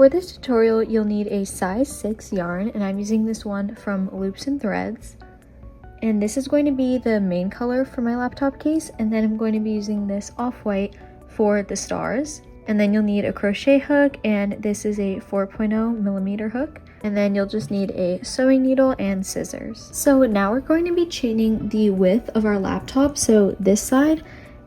for this tutorial, you'll need a size 6 yarn, and I'm using this one from Loops and Threads. And this is going to be the main color for my laptop case, and then I'm going to be using this off-white for the stars. And then you'll need a crochet hook, and this is a 4.0 millimeter hook. And then you'll just need a sewing needle and scissors. So now we're going to be chaining the width of our laptop, so this side.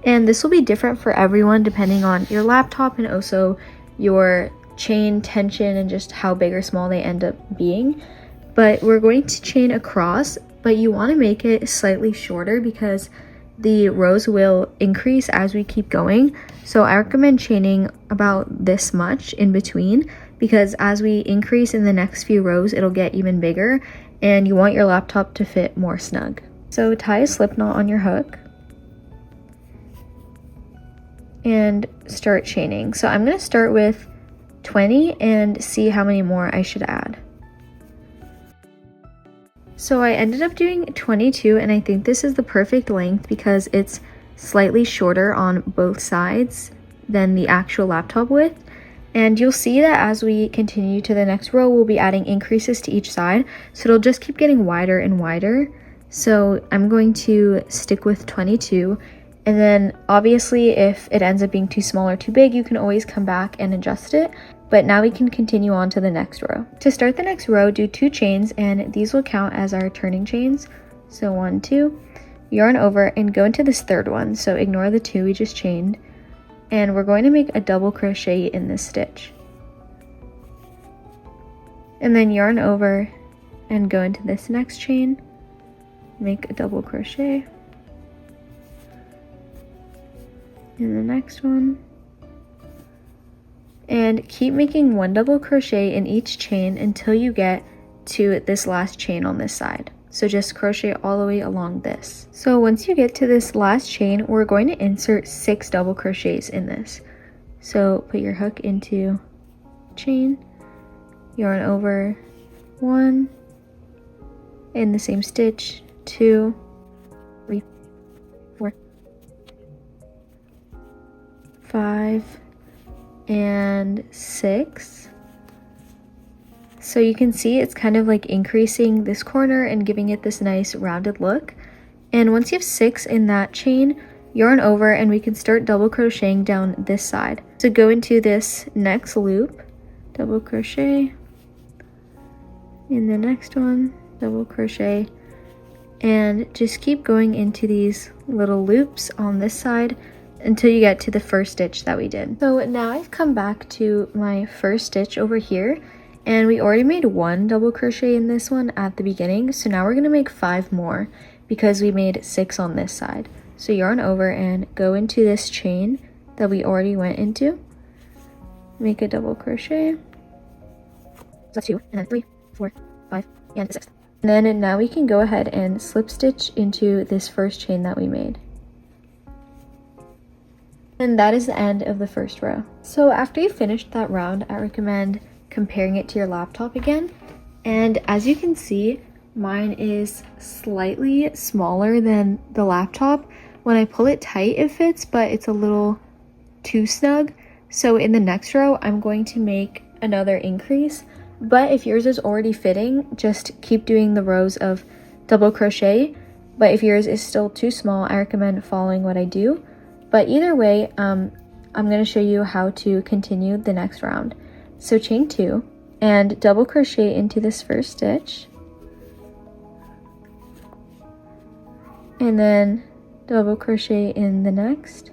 And this will be different for everyone depending on your laptop and also your chain tension and just how big or small they end up being. But we're going to chain across, but you want to make it slightly shorter because the rows will increase as we keep going. So I recommend chaining about this much in between, because as we increase in the next few rows, it'll get even bigger and you want your laptop to fit more snug. So tie a slip knot on your hook and start chaining. So I'm going to start with 20 and see how many more I should add. So I ended up doing 22, and I think this is the perfect length because it's slightly shorter on both sides than the actual laptop width. And you'll see that as we continue to the next row, we'll be adding increases to each side, so it'll just keep getting wider and wider. So I'm going to stick with 22. And then obviously if it ends up being too small or too big, you can always come back and adjust it. But now we can continue on to the next row. To start the next row, do 2 chains, and these will count as our turning chains. So 1, 2, yarn over and go into this third one. So ignore the 2 we just chained. And we're going to make a double crochet in this stitch. And then yarn over and go into this next chain, make a double crochet. In the next one, and keep making 1 double crochet in each chain until you get to this last chain on this side. So just crochet all the way along this. So once you get to this last chain, we're going to insert 6 double crochets in this. So put your hook into chain, yarn over 1, in the same stitch, 2, 3, 4, 5, and 6. So you can see it's kind of like increasing this corner and giving it this nice rounded look. And once you have 6 in that chain, yarn over and we can start double crocheting down this side. So go into this next loop, double crochet, in the next one, double crochet, and just keep going into these little loops on this side until you get to the first stitch that we did. So now I've come back to my first stitch over here, and we already made 1 double crochet in this one at the beginning. So now we're going to make 5 more because we made 6 on this side. So yarn over and go into this chain that we already went into, make a double crochet. So that's 2, and then 3, 4, 5, and 6. And then now we can go ahead and slip stitch into this first chain that we made. And that is the end of the first row. So after you finished that round, I recommend comparing it to your laptop again. And as you can see, mine is slightly smaller than the laptop. When I pull it tight, it fits, but it's a little too snug. So in the next row, I'm going to make another increase. But if yours is already fitting, just keep doing the rows of double crochet. But if yours is still too small, I recommend following what I do. But either way, I'm going to show you how to continue the next round. So chain 2 and double crochet into this first stitch. And then double crochet in the next.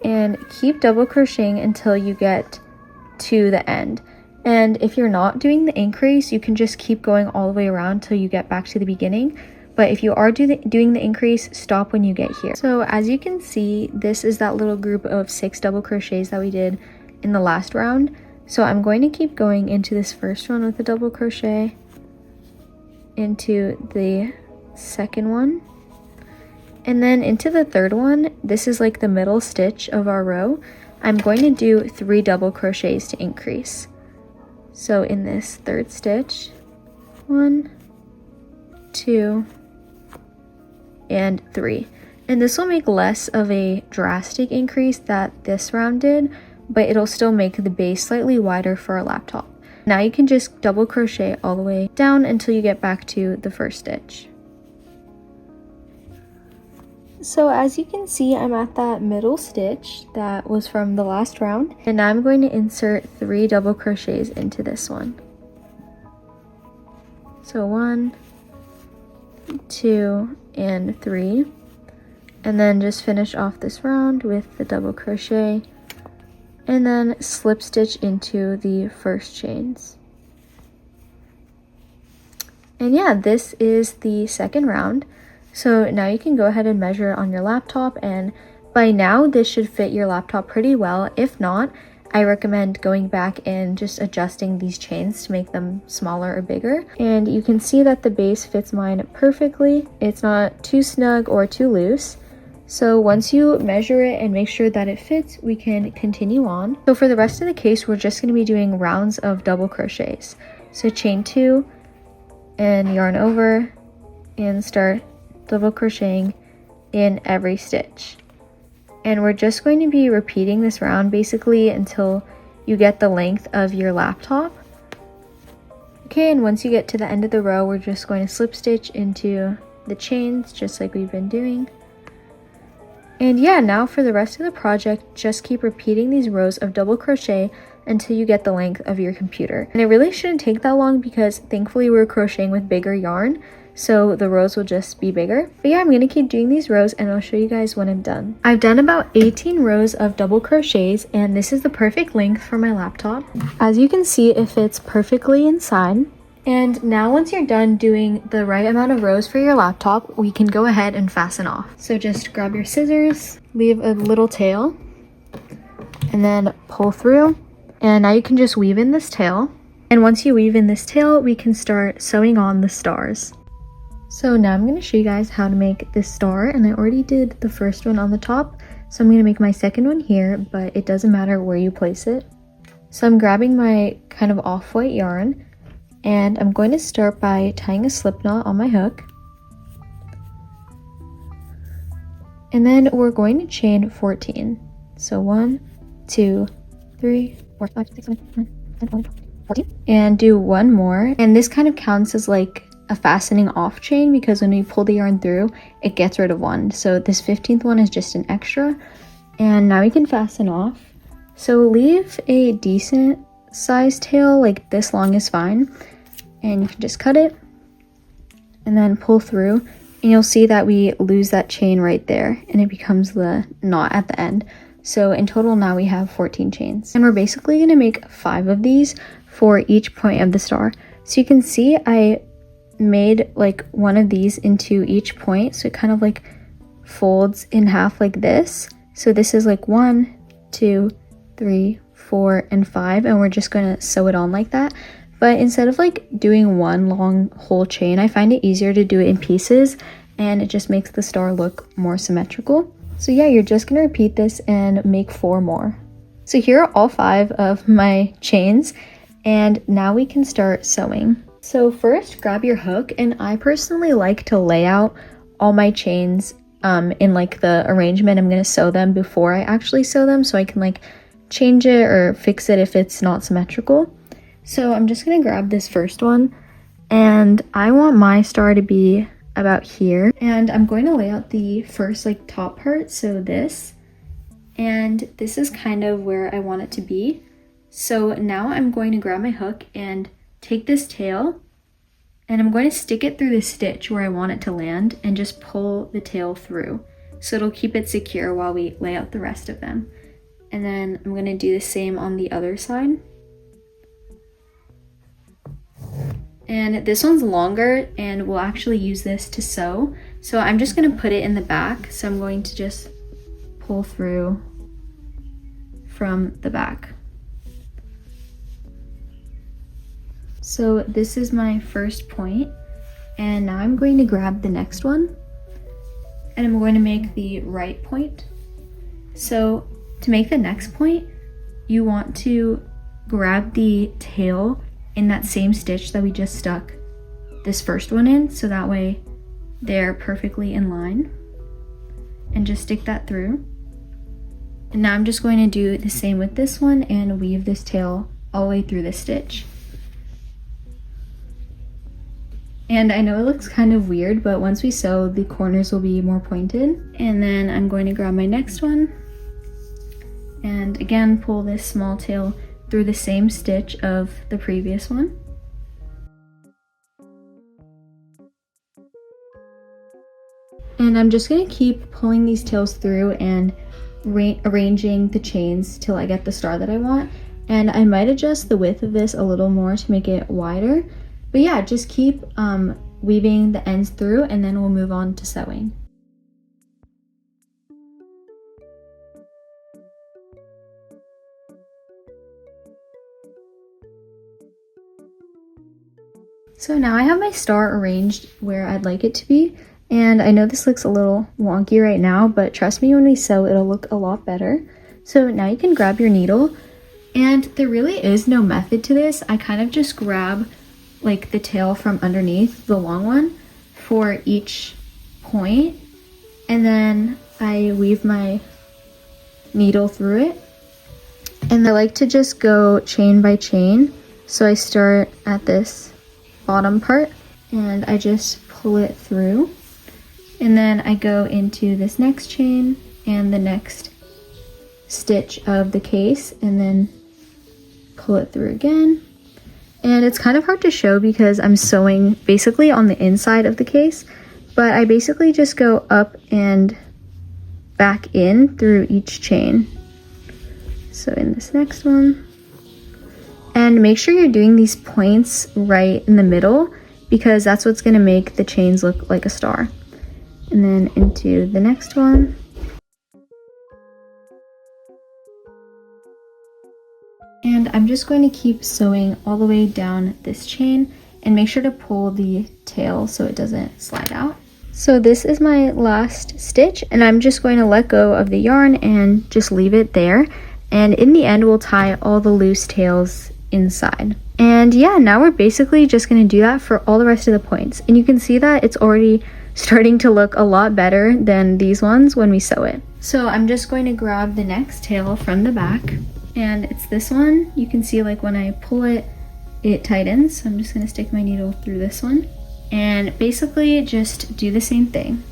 And keep double crocheting until you get to the end. And if you're not doing the increase, you can just keep going all the way around till you get back to the beginning. But if you are doing the increase, stop when you get here. So as you can see, this is that little group of 6 double crochets that we did in the last round. So I'm going to keep going into this first one with a double crochet, into the second one, and then into the third one. This is like the middle stitch of our row. I'm going to do 3 double crochets to increase. So in this third stitch, 1, 2, and 3. And this will make less of a drastic increase that this round did, but it'll still make the base slightly wider for our laptop. Now you can just double crochet all the way down until you get back to the first stitch. So as you can see, I'm at that middle stitch that was from the last round, and now I'm going to insert 3 double crochets into this one. So 1, 2, and 3, and then just finish off this round with the double crochet and then slip stitch into the first chains. And yeah, this is the second round. So now you can go ahead and measure on your laptop, and by now this should fit your laptop pretty well. If not, I recommend going back and just adjusting these chains to make them smaller or bigger. And you can see that the base fits mine perfectly. It's not too snug or too loose. So once you measure it and make sure that it fits, we can continue on. So for the rest of the case, we're just going to be doing rounds of double crochets. So chain 2 and yarn over and start double crocheting in every stitch. And we're just going to be repeating this round basically until you get the length of your laptop. Okay, and once you get to the end of the row, we're just going to slip stitch into the chains just like we've been doing. And yeah, now for the rest of the project, just keep repeating these rows of double crochet until you get the length of your computer. And it really shouldn't take that long because thankfully we're crocheting with bigger yarn, so the rows will just be bigger. But yeah, I'm going to keep doing these rows and I'll show you guys when I'm done. I've done about 18 rows of double crochets, and this is the perfect length for my laptop. As you can see, it fits perfectly inside. And now once you're done doing the right amount of rows for your laptop, we can go ahead and fasten off. So just grab your scissors, leave a little tail, and then pull through. And now you can just weave in this tail. And once you weave in this tail, we can start sewing on the stars. So now I'm going to show you guys how to make this star, and I already did the first one on the top. So I'm going to make my second one here, but it doesn't matter where you place it. So I'm grabbing my kind of off-white yarn, and I'm going to start by tying a slip knot on my hook. And then we're going to chain 14. So 1, 2, 3, 4, 5, 6, 7, 8, 9, 10, 11, 12, 14. And do one more. And this kind of counts as like a fastening off chain because when you pull the yarn through, it gets rid of one. So this 15th one is just an extra. And now we can fasten off. So leave a decent size tail, like this long is fine. And you can just cut it and then pull through, and you'll see that we lose that chain right there and it becomes the knot at the end. So in total now we have 14 chains, and we're basically going to make 5 of these for each point of the star. So you can see I made like one of these into each point, so it kind of like folds in half like this. So this is like 1, 2, 3, 4, and 5, and we're just going to sew it on like that. But instead of like doing one long whole chain, I find it easier to do it in pieces, and it just makes the star look more symmetrical. So yeah, you're just gonna repeat this and make 4 more. So here are all 5 of my chains, and now we can start sewing. So first, grab your hook, and I personally like to lay out all my chains in like the arrangement I'm gonna sew them before I actually sew them, so I can like change it or fix it if it's not symmetrical. So I'm just going to grab this first one, and I want my star to be about here, and I'm going to lay out the first like top part, so this, and this is kind of where I want it to be. So now I'm going to grab my hook and take this tail, and I'm going to stick it through the stitch where I want it to land and just pull the tail through, so it'll keep it secure while we lay out the rest of them. And then I'm going to do the same on the other side. And this one's longer, and we'll actually use this to sew. So I'm just going to put it in the back. So I'm going to just pull through from the back. So this is my first point, and now I'm going to grab the next one, and I'm going to make the right point. So to make the next point, you want to grab the tail in that same stitch that we just stuck this first one in, so that way they're perfectly in line. and just stick that through. And now I'm just going to do the same with this one and weave this tail all the way through the stitch. And I know it looks kind of weird, but once we sew, the corners will be more pointed. And then I'm going to grab my next one and again pull this small tail through the same stitch of the previous one. And I'm just going to keep pulling these tails through and arranging the chains till I get the star that I want. And I might adjust the width of this a little more to make it wider. But yeah, just keep weaving the ends through and then we'll move on to sewing. So now I have my star arranged where I'd like it to be. And I know this looks a little wonky right now, but trust me, when we sew, it'll look a lot better. So now you can grab your needle, and there really is no method to this. I kind of just grab like the tail from underneath, the long one, for each point, and then I weave my needle through it. And I like to just go chain by chain. So I start at this bottom part and I just pull it through. And then I go into this next chain and the next stitch of the case and then pull it through again. And it's kind of hard to show because I'm sewing basically on the inside of the case, but I basically just go up and back in through each chain. So in this next one, and make sure you're doing these points right in the middle because that's what's going to make the chains look like a star. And then into the next one. And I'm just going to keep sewing all the way down this chain and make sure to pull the tail so it doesn't slide out. So this is my last stitch and I'm just going to let go of the yarn and just leave it there. And in the end, we'll tie all the loose tails inside. And yeah, now we're basically just going to do that for all the rest of the points. And you can see that it's already starting to look a lot better than these ones when we sew it. So I'm just going to grab the next tail from the back, and it's this one. You can see like when I pull it, it tightens. So I'm just going to stick my needle through this one and basically just do the same thing.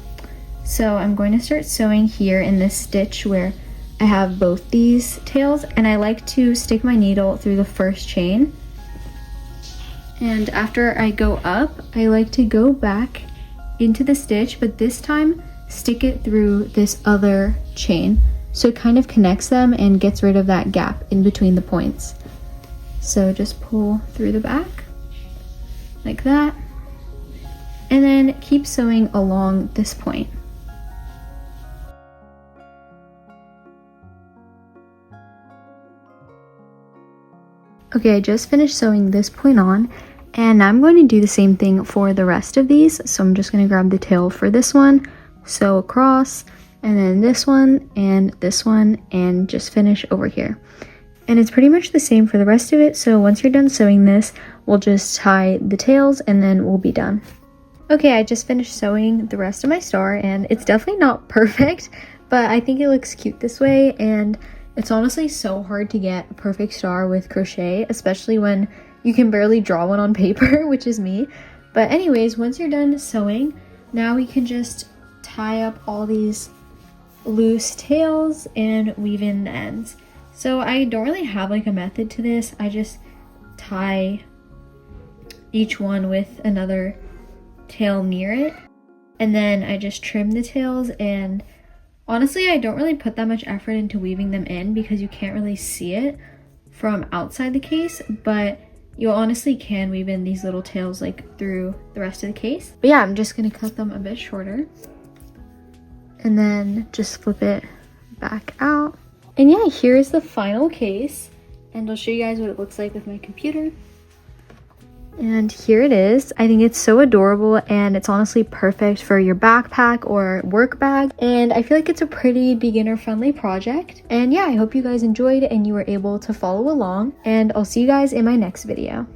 So I'm going to start sewing here in this stitch where I have both these tails, and I like to stick my needle through the first chain. And after I go up, I like to go back into the stitch, but this time stick it through this other chain so it kind of connects them and gets rid of that gap in between the points. So just pull through the back like that and then keep sewing along this point. Okay, I just finished sewing this point on, and now I'm going to do the same thing for the rest of these. So I'm just going to grab the tail for this one, sew across, and then this one, and just finish over here. And it's pretty much the same for the rest of it. So once you're done sewing this, we'll just tie the tails and then we'll be done. Okay, I just finished sewing the rest of my star, and it's definitely not perfect, but I think it looks cute this way. And it's honestly so hard to get a perfect star with crochet, especially when you can barely draw one on paper, which is me. But anyways, once you're done sewing, now we can just tie up all these loose tails and weave in the ends. So I don't really have like a method to this. I just tie each one with another tail near it, and then I just trim the tails. And honestly, I don't really put that much effort into weaving them in because you can't really see it from outside the case, but you honestly can weave in these little tails like through the rest of the case. But yeah, I'm just gonna cut them a bit shorter and then just flip it back out. And yeah, here's the final case, and I'll show you guys what it looks like with my computer. And here it is. I think it's so adorable, and it's honestly perfect for your backpack or work bag. And I feel like it's a pretty beginner friendly project. And yeah, I hope you guys enjoyed and you were able to follow along, and I'll see you guys in my next video.